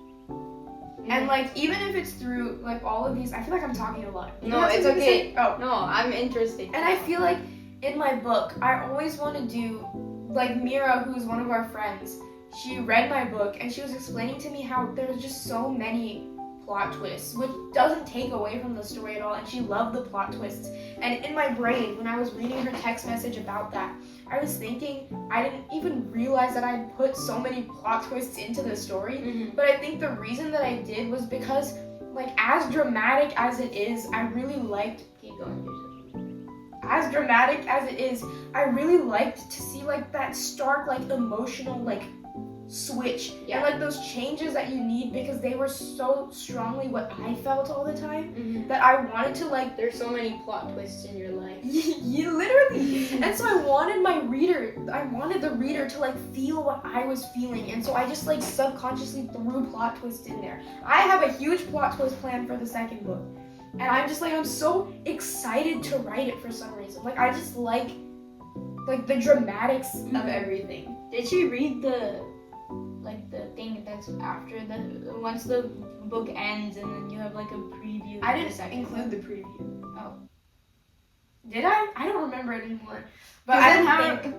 And like even if it's through like all of these, I feel like I'm talking a lot. No, it's okay. Oh No, I'm interested. And I feel like in my book, I always want to do, like Mira, who's one of our friends, she read my book and she was explaining to me how there's just so many plot twists, which doesn't take away from the story at all, and she loved the plot twists. And in my brain, when I was reading her text message about that, I was thinking I didn't even realize that I put so many plot twists into the story. But I think the reason that I did was because, like, as dramatic as it is, I really liked. Keep going. As dramatic as it is, I really liked to see like that stark, like, emotional, like, switch and like those changes that you need, because they were so strongly what I felt all the time that I wanted to, like, there's so many plot twists in your life. You literally. And so I wanted the reader to, like, feel what I was feeling, and so I just, like, subconsciously threw plot twists in there. I have a huge plot twist planned for the second book, and I'm just like, I'm so excited to write it for some reason. Like, I just like the dramatics of everything. Did she read the thing that's after once the book ends, and then you have like a preview? I didn't include the preview. Oh. Did I? I don't remember anymore. But I don't think.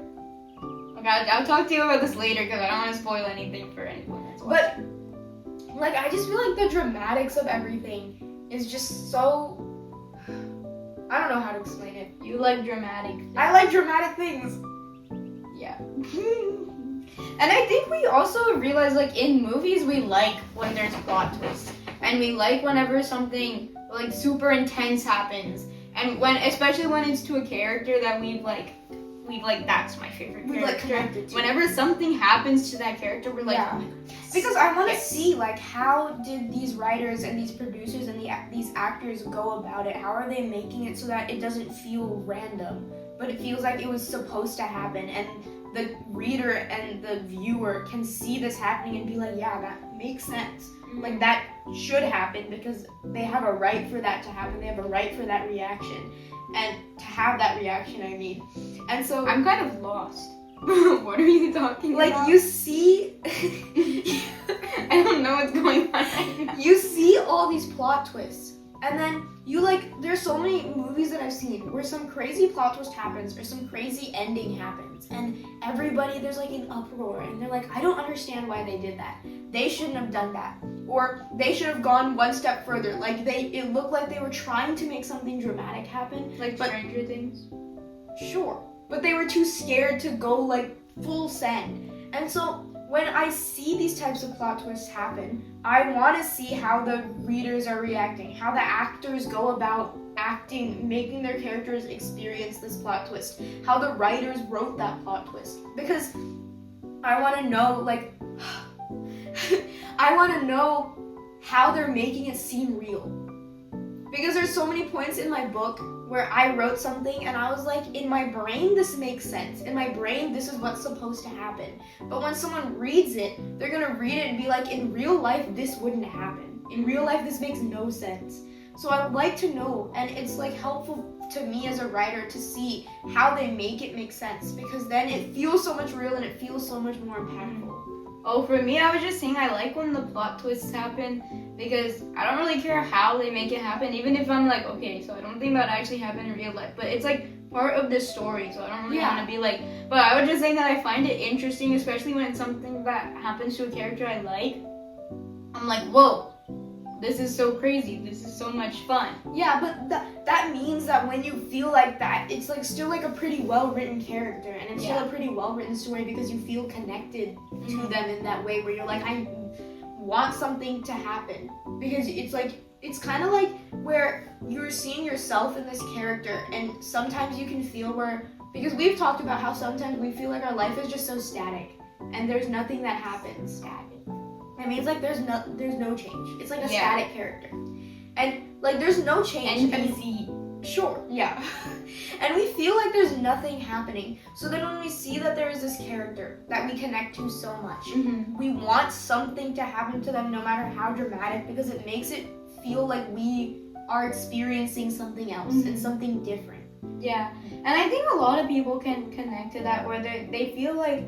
Okay, I'll talk to you about this later because I don't want to spoil anything for anyone that's watching. But like, I just feel like the dramatics of everything is just so. I don't know how to explain it. You like dramatic things. I like dramatic things. Yeah. And I think we also realize, like, in movies, we like when there's plot twists. And we like whenever something, like, super intense happens. And especially when it's to a character that we've that's my favorite character. Like, connected to. Whenever something happens to that character, we're like, yeah. Oh my God, yes. Because I want to see, like, how did these writers and these producers and these actors go about it? How are they making it so that it doesn't feel random, but it feels like it was supposed to happen, and the reader and the viewer can see this happening and be like, yeah, that makes sense. Like, that should happen because they have a right for that to happen. They have a right for that reaction. And to have that reaction, I mean. And so I'm kind of lost. What are you talking about? Like, you see... I don't know what's going on. You see all these plot twists. And then you, like, there's so many movies that I've seen where some crazy plot twist happens or some crazy ending happens, and everybody, there's like an uproar, and they're like, I don't understand why they did that. They shouldn't have done that. Or they should have gone one step further. Like, it looked like they were trying to make something dramatic happen. Like Stranger Things? Sure. But they were too scared to go, like, full send. And so when I see these types of plot twists happen, I want to see how the readers are reacting, how the actors go about acting, making their characters experience this plot twist, how the writers wrote that plot twist. Because I want to know, like, I want to know how they're making it seem real. Because there's so many points in my book where I wrote something and I was like, in my brain, this makes sense. In my brain, this is what's supposed to happen. But when someone reads it, they're going to read it and be like, in real life, this wouldn't happen. In real life, this makes no sense. So I would like to know, and it's, like, helpful to me as a writer to see how they make it make sense. Because then it feels so much real and it feels so much more impactful. Oh, for me, I was just saying I like when the plot twists happen because I don't really care how they make it happen, even if I'm like, okay, so I don't think that actually happened in real life, but it's like part of the story, so I don't really want to be like, but I was just saying that I find it interesting, especially when it's something that happens to a character I like. I'm like, whoa, this is so crazy, this is so much fun. Yeah, but that means that when you feel like that, it's like still like a pretty well-written character, and it's still a pretty well-written story because you feel connected to them in that way where you're like, I want something to happen. Because it's like, it's kind of like where you're seeing yourself in this character, and sometimes you can feel because we've talked about how sometimes we feel like our life is just so static, and there's nothing that happens. Static. It means like there's no change. It's like a static character. And like there's no change. NPC. Sure, yeah. And we feel like there's nothing happening. So then when we see that there is this character that we connect to so much, we want something to happen to them no matter how dramatic, because it makes it feel like we are experiencing something else and something different. Yeah. And I think a lot of people can connect to that where they feel like,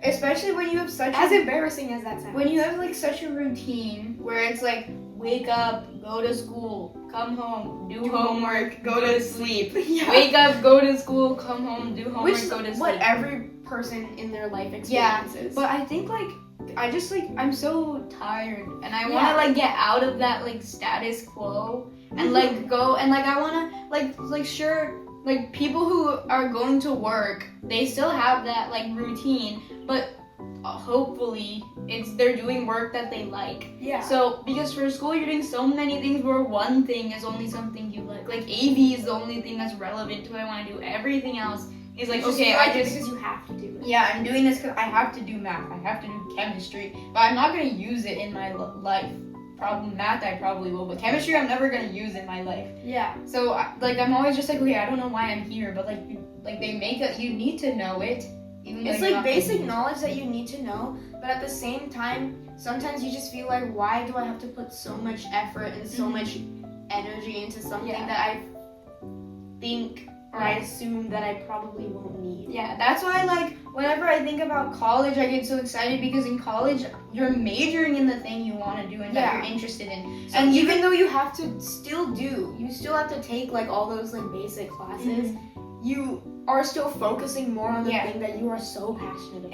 especially when you have as embarrassing as that sounds. When you have like such a routine where it's like wake up, go to school, come home, do homework, go to sleep. Yeah. Wake up, go to school, come home, do homework, Which go to sleep. What every person in their life experiences. Yeah, but I think like I just like I'm so tired and I want Yeah. to like get out of that like status quo and like go and like I want to like sure like people who are going to work, they still have that like routine, but hopefully they're doing work that they like. Yeah. So because for school you're doing so many things where one thing is only something you like. Like AV is the only thing that's relevant to what I want to do. Everything else is like, okay, I just because you have to do it. yeah, I'm doing this because I have to do math. I have to do chemistry, but I'm not gonna use it in my life. Math I probably will, but chemistry I'm never gonna use in my life. Yeah. So like I'm always just like, okay, I don't know why I'm here, but like they make it. You need to know it. Even though It's you're like not basic gonna knowledge that you need to know, but at the same time, sometimes you just feel like, why do I have to put so much effort and so much energy into something that I think or I assume that I probably won't need? Yeah, that's why like whenever I think about college, I get so excited because in college you're majoring in the thing you want to do and that you're interested in. So and even though you have to still have to take like all those like basic classes, you are still focusing more on the thing that you are so passionate about.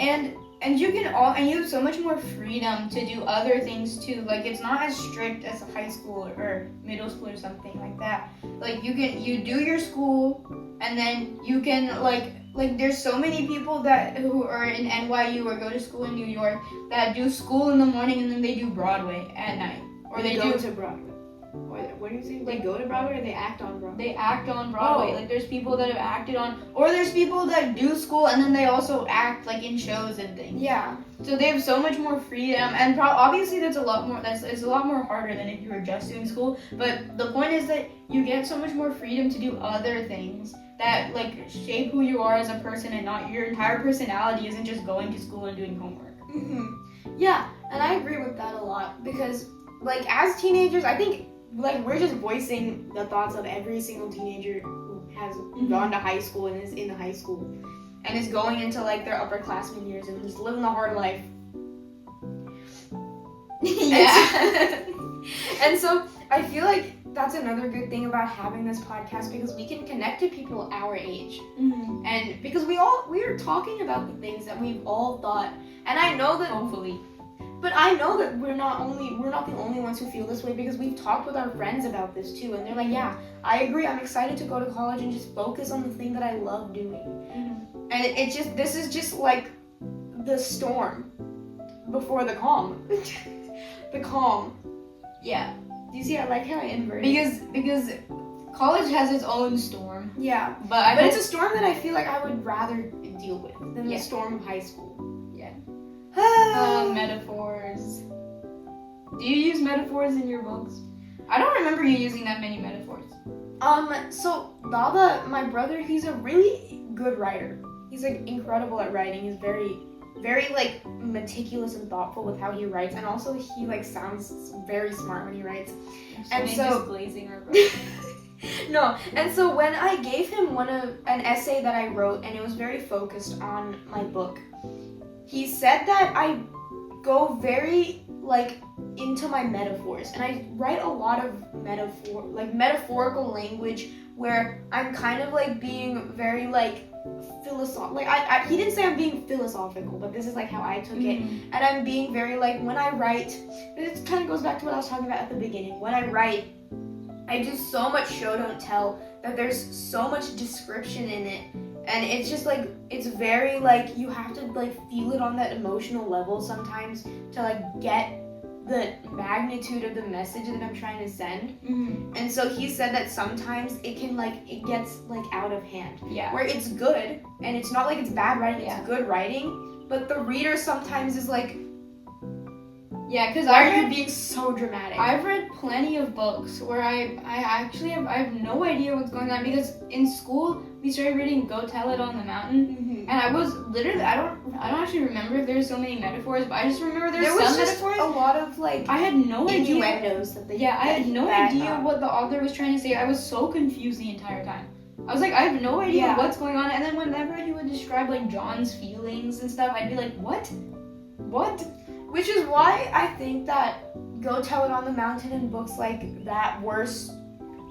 And you can you have so much more freedom to do other things too. Like it's not as strict as high school or middle school or something like that. Like you do your school and then you can like there's so many people who are in NYU or go to school in New York that do school in the morning and then they do Broadway at night. Or they go do to Broadway. What do you think? They go to Broadway or they act on Broadway? They act on Broadway. Like there's people that have acted on, or there's people that do school and then they also act like in shows and things. Yeah. So they have so much more freedom, and obviously it's a lot more harder than if you were just doing school. But the point is that you get so much more freedom to do other things that like shape who you are as a person, and not your entire personality isn't just going to school and doing homework. Yeah, and I agree with that a lot because like as teenagers, I think like we're just voicing the thoughts of every single teenager who has gone to high school and is in high school and is going into like their upperclassmen years and just living the hard life. Yeah. And so I feel like that's another good thing about having this podcast because we can connect to people our age. And because we are talking about the things that we've all thought, and I know that Hopefully. But I know that we're not the only ones who feel this way because we've talked with our friends about this too, and they're like, yeah, I agree. I'm excited to go to college and just focus on the thing that I love doing. And this is just like the storm before the calm. The calm. Yeah. Do you see? I like how I inverted. Because college has its own storm. Yeah. But it's a storm that I feel like I would rather deal with than the storm of high school. Metaphors. Do you use metaphors in your books? I don't remember you using that many metaphors. So Baba, my brother, he's a really good writer. He's like incredible at writing. He's very, very like meticulous and thoughtful with how he writes, and also he like sounds very smart when he writes. And so just glazing our books. No, and so when I gave him an essay that I wrote, and it was very focused on my book, he said that I go very like into my metaphors, and I write a lot of metaphorical language where I'm kind of like being very like philosophical. Like he didn't say I'm being philosophical, but this is like how I took it, and I'm being very like when I write. It kind of goes back to what I was talking about at the beginning. When I write, I do so much show don't tell that there's so much description in it. And it's just like, it's very like, you have to like feel it on that emotional level sometimes to like get the magnitude of the message that I'm trying to send. And so he said that sometimes it gets like out of hand. Yeah. Where it's good, and it's not like it's bad writing, it's good writing, but the reader sometimes is like, yeah, because why are you being so dramatic? I've read plenty of books where I have no idea what's going on, because in school we started reading Go Tell It on the Mountain, and I was literally I don't actually remember if there's so many metaphors, but I just remember there was some metaphors. A lot of like I had no idea innuendos that they I had no idea what the author was trying to say. I was so confused the entire time. I was like, I have no idea what's going on, and then whenever he would describe like John's feelings and stuff, I'd be like, what? Which is why I think that Go Tell It on the Mountain and books like that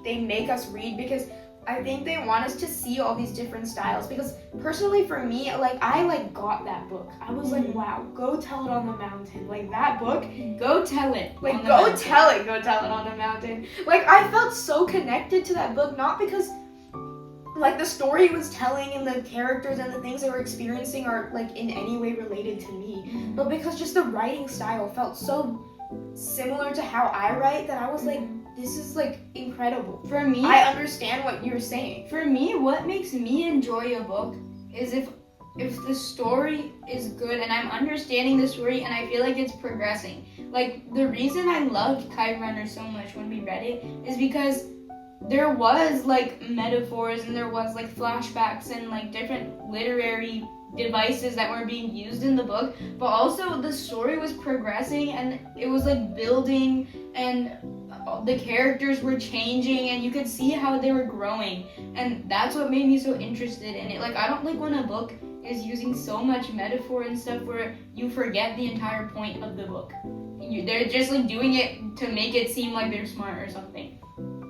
they make us read, because I think they want us to see all these different styles because personally for me, like I like got that book. I was like, wow, go tell it on the mountain. Like that book, Go tell it. like go tell it on the mountain. Like I felt so connected to that book, not because like the story it was telling and the characters and the things they were experiencing are like in any way related to me, but because just the writing style felt so similar to how I write that I was like, this is like incredible. For me, I understand what you're saying. For me, what makes me enjoy a book is if the story is good and I'm understanding the story and I feel like it's progressing. Like the reason I loved Kite Runner so much when we read it is because there was like metaphors and there was like flashbacks and like different literary devices that were being used in the book, but also the story was progressing and it was like building and the characters were changing and you could see how they were growing, and that's what made me so interested in it. Like I don't like when a book is using so much metaphor and stuff where you forget the entire point of the book. They're just like doing it to make it seem like they're smart or something.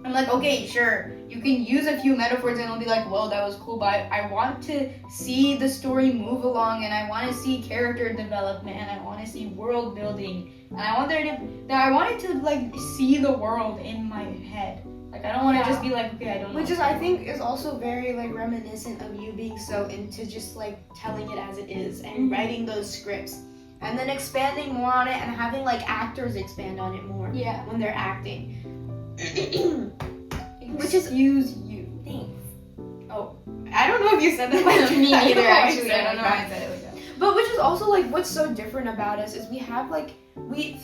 I'm like, okay, sure, you can use a few metaphors and it'll be like, whoa, that was cool, but I want to see the story move along and I want to see character development and I want to see world building and I wanted to like see the world in my head. Like I don't want to just be like, okay, I don't know. Which is, I think, is also very like reminiscent of you being so into just like telling it as it is and writing those scripts and then expanding more on it and having like actors expand on it more when they're acting. Which is use you. Thanks. Oh, I don't know if you said that like me that. neither, actually. I I don't know why I said it like that. But which is also like what's so different about us is we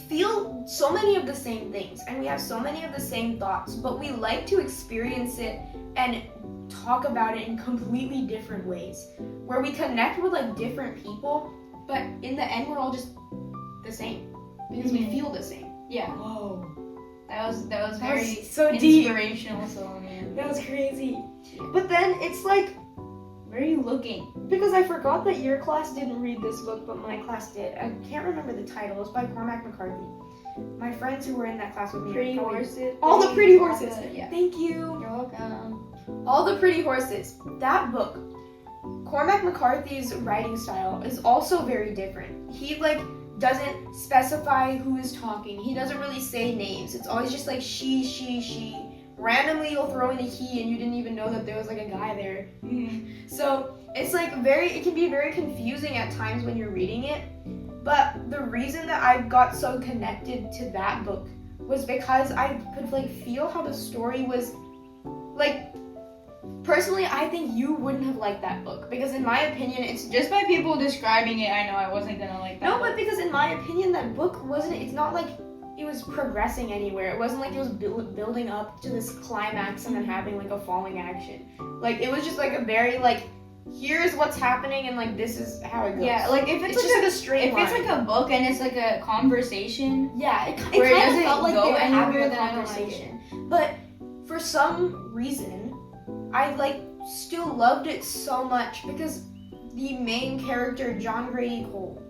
feel so many of the same things and we have so many of the same thoughts, but we like to experience it and talk about it in completely different ways, where we connect with like different people, but in the end we're all just the same because we feel the same. Yeah. Whoa. That was very so deep. inspirational, Saloni. That was crazy. But then it's like, where are you looking? because I forgot that your class didn't read this book, but my class did. I can't remember the title. It's by Cormac McCarthy. My friends who were in that class with me. Pretty Horses. All the Pretty Horses. Yeah. Thank you. You're welcome. All the Pretty Horses. That book, Cormac McCarthy's writing style is also very different. He like doesn't specify who is talking. He doesn't really say names. It's always just like she. Randomly you'll throw in a he and you didn't even know that there was like a guy there. So it's like it can be very confusing at times when you're reading it. But the reason that I got so connected to that book was because I could like feel how the story was like. Personally, I think you wouldn't have liked that book because in my opinion, it's Just by people describing it, I know I wasn't gonna like that. no, but because in my opinion, that book it's not like it was progressing anywhere. It wasn't like it was building up to this climax and then having like a falling action. Like it was just like a very like, here's what's happening and like this is how it goes. Yeah, like if it's just like a straight line. If it's like a book and it's like a conversation. Yeah, it where it kind of doesn't felt like go they were having anywhere, a then I don't like conversation. But for some reason, I like still loved it so much because the main character, John Grady Cole,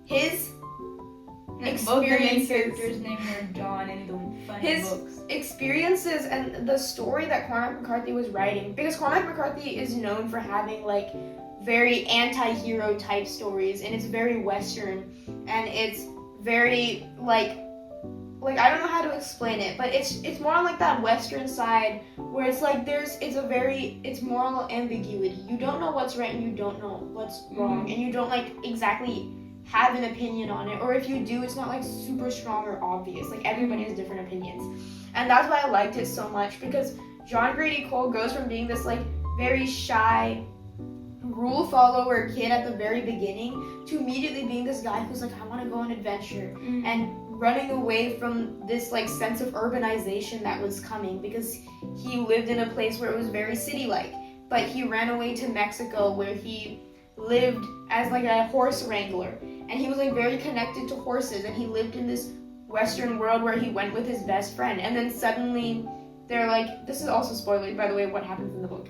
his Both the main experiences, characters' names are John in the funny his books. experiences and the story that Cormac McCarthy was writing, because Cormac McCarthy is known for having like very anti-hero type stories and it's very Western and it's very like I don't know how to explain it, but it's more on like that Western side where it's like it's moral ambiguity. You don't know what's right and you don't know what's wrong and you don't like exactly have an opinion on it, or if you do, it's not like super strong or obvious. Like everybody has different opinions, and that's why I liked it so much because John Grady Cole goes from being this like very shy rule follower kid at the very beginning to immediately being this guy who's like, I want to go on adventure and running away from this like sense of urbanization that was coming because he lived in a place where it was very city-like, but he ran away to Mexico where he lived as like a horse wrangler and he was like very connected to horses and he lived in this Western world where he went with his best friend and then suddenly they're like, this is also spoiler by the way what happens in the book.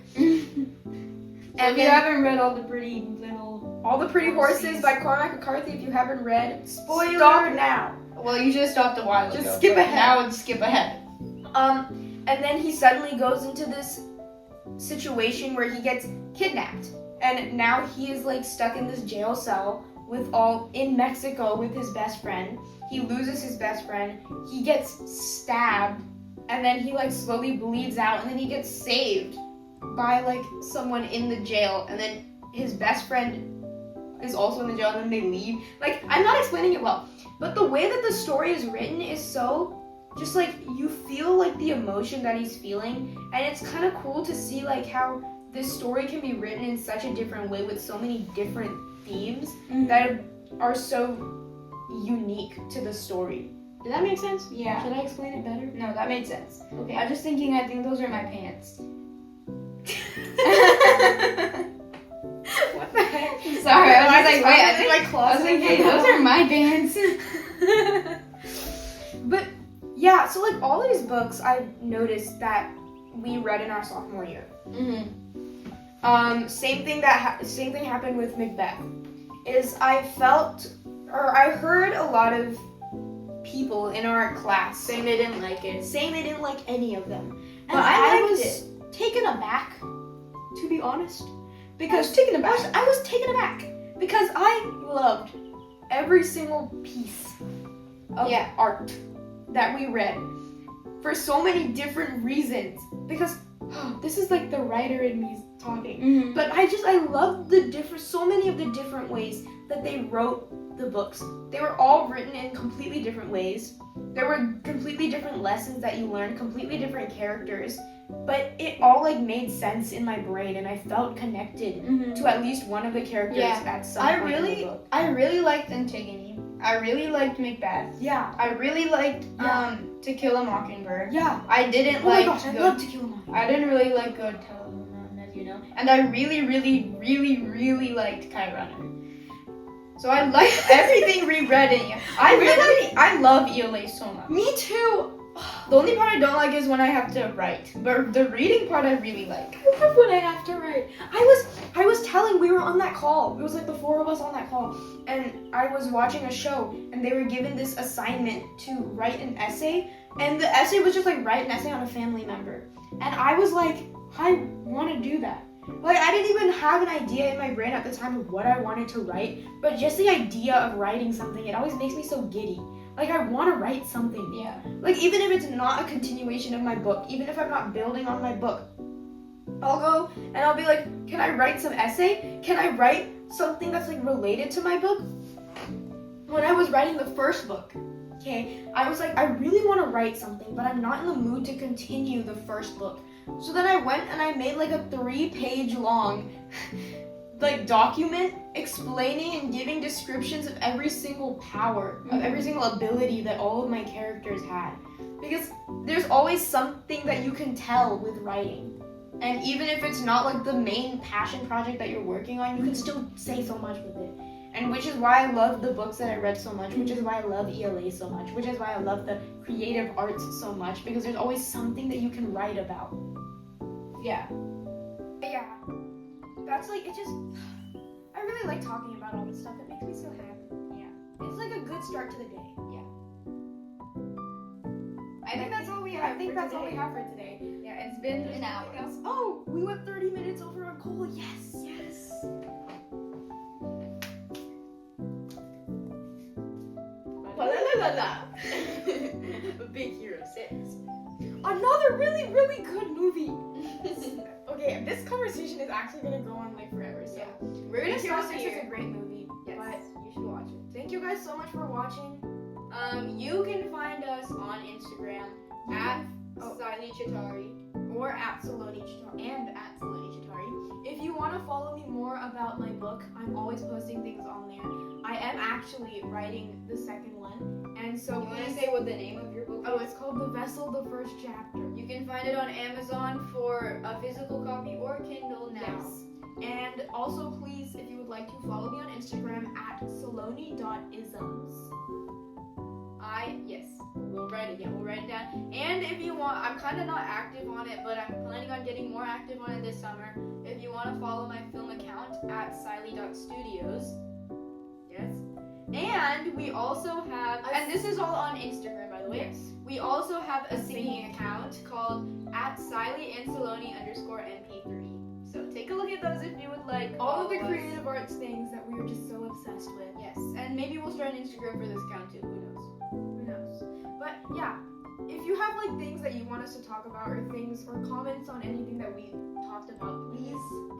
And if you haven't read All the Pretty Horses by Cormac McCarthy, if you haven't read, spoiler, stop now. Well, you should have stopped a while ago. Just skip ahead. Now skip ahead. And then he suddenly goes into this situation where he gets kidnapped, and now he is like stuck in this jail cell in Mexico with his best friend. He loses his best friend. He gets stabbed, and then he like slowly bleeds out, and then he gets saved by like someone in the jail, and then his best friend is also in the jail, and then they leave. Like, I'm not explaining it well, but the way that the story is written is so just like you feel like the emotion that he's feeling, and it's kind of cool to see like how this story can be written in such a different way with so many different themes that are so unique to the story. Did that make sense? Yeah. Should I explain it better? No, that made sense. Okay. I was just thinking, I think those are my pants. What the heck? Sorry, I was like, wait, I think my closet. hey, those are my pants. But yeah, so like all these books I've noticed that we read in our sophomore year. Same thing happened with Macbeth. Is I heard a lot of people in our class Saying they didn't like it. saying they didn't like any of them. And But I liked was it. taken aback, to be honest. Because I was taken aback. I was taken aback because I loved every single piece of art that we read for so many different reasons. Because this is like the writer in me talking. But I love so many of the different ways that they wrote the books. They were all written in completely different ways. There were completely different lessons that you learned, completely different characters, but it all like made sense in my brain, and I felt connected to at least one of the characters at some point in the book. I really liked Antigone. I really liked Macbeth. Yeah. I really liked To Kill a Mockingbird. Yeah. I didn't Oh like. my gosh, I love To Kill a Mockingbird. I didn't really like Go Tell a Mountain, as you know, and I really, really, really, really liked Kite Runner. So I liked everything reread in here. I love ELA so much. Me too. The only part I don't like is when I have to write, but the reading part I really like. I love when I have to write. I was telling, we were on that call. It was like the four of us on that call, and I was watching a show, and they were given this assignment to write an essay, and the essay was just like write an essay on a family member, and I was like, I want to do that. Like, I didn't even have an idea in my brain at the time of what I wanted to write, but just the idea of writing something, it always makes me so giddy. Like, I want to write something. Yeah. Like, even if it's not a continuation of my book, even if I'm not building on my book, I'll go and I'll be like, can I write some essay? Can I write something that's like related to my book? When I was writing the first book, okay, I was like, I really want to write something, but I'm not in the mood to continue the first book. So then I went and I made like a 3-page long like document explaining and giving descriptions of every single power, of every single ability that all of my characters had. Because there's always something that you can tell with writing. And even if it's not like the main passion project that you're working on, you can still say so much with it. And which is why I love the books that I read so much, which is why I love ELA so much, which is why I love the creative arts so much, because there's always something that you can write about. Yeah. Yeah. That's like, it just, I really like talking about all this stuff. It makes me so happy. Yeah. It's like a good start to the day. Yeah. I think that's all we have. All we have for today. Yeah, it's been an hour. Oh, we went 30 minutes over on Cole. Yes. Yes. Big Hero 6. Another really, really good movie. Okay, this conversation is actually gonna go on like forever. So We're gonna Big Hero stop 6 here. is a great movie. Yes, But you should watch it. thank you guys so much for watching. You can find us on Instagram at Sailee Chitari. Or at Saloni Chitari and at Saloni Chitari. If you want to follow me more about my book, I'm always posting things on there. I am actually writing the second one, and so You want to say what the name of your book is? Oh, it's called The Vessel, the First Chapter. You can find it on Amazon for a physical copy or Kindle now. Yes. And also, please, if you would like to follow me on Instagram at saloni.isms. Yes. We'll write it down. And if you want, I'm kind of not active on it, but I'm planning on getting more active on it this summer. If you want to follow my film account at Sailee.studios. Yes. And we also have, and this is all on Instagram, by the way. Yes. We also have a singing account called @Sailee and Saloni _MP3. So take a look at those if you would like. All of the follow us. creative arts things that we were just so obsessed with. Yes, and maybe we'll start an Instagram for this account too. Who knows? Who knows? But yeah, if you have like things that you want us to talk about or things or comments on anything that we talked about, please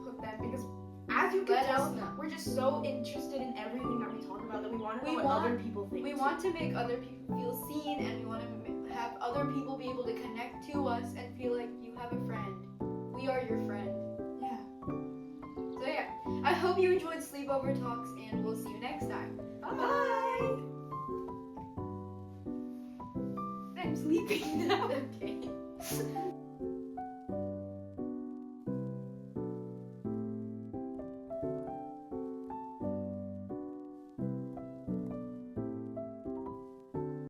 put them because as you can Let tell, us know. we're just so interested in everything that we talk about that we want to know We what want- other people think. We want to make other people feel seen, and we want to have other people be able to connect to us and feel like you have a friend. We are your friend. Yeah. So yeah, I hope you enjoyed Sleepover Talks, and we'll see you next time. Bye. I'm sleeping now.